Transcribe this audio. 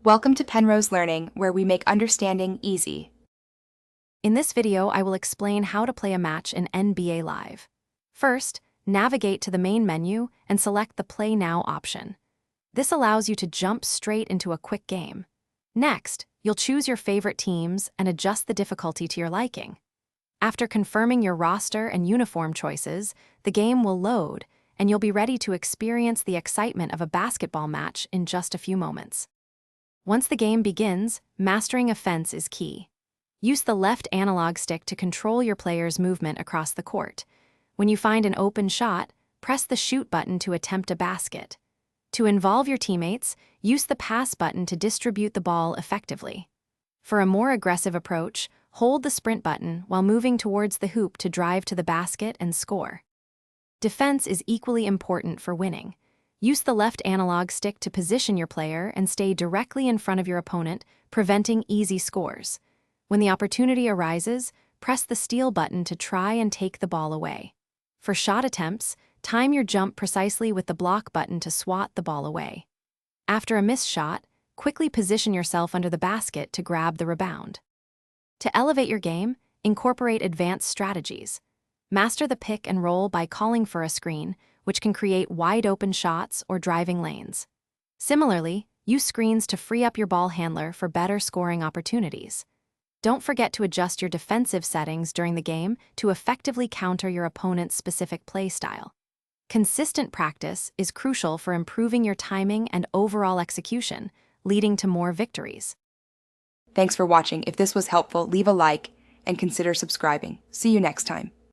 Welcome to Penrose Learning, where we make understanding easy. In this video, I will explain how to play a match in NBA Live. First, navigate to the main menu and select the Play Now option. This allows you to jump straight into a quick game. Next, you'll choose your favorite teams and adjust the difficulty to your liking. After confirming your roster and uniform choices, the game will load, and you'll be ready to experience the excitement of a basketball match in just a few moments. Once the game begins, mastering a fence is key. Use the left analog stick to control your player's movement across the court. When you find an open shot, press the shoot button to attempt a basket. To involve your teammates, use the pass button to distribute the ball effectively. For a more aggressive approach, hold the sprint button while moving towards the hoop to drive to the basket and score. Defense is equally important for winning. Use the left analog stick to position your player and stay directly in front of your opponent, preventing easy scores. When the opportunity arises, press the steal button to try and take the ball away. For shot attempts, time your jump precisely with the block button to swat the ball away. After a missed shot, quickly position yourself under the basket to grab the rebound. To elevate your game, incorporate advanced strategies. Master the pick and roll by calling for a screen, which can create wide-open shots or driving lanes. Similarly, use screens to free up your ball handler for better scoring opportunities. Don't forget to adjust your defensive settings during the game to effectively counter your opponent's specific play style. Consistent practice is crucial for improving your timing and overall execution, leading to more victories. Thanks for watching. If this was helpful, leave a like and consider subscribing. See you next time.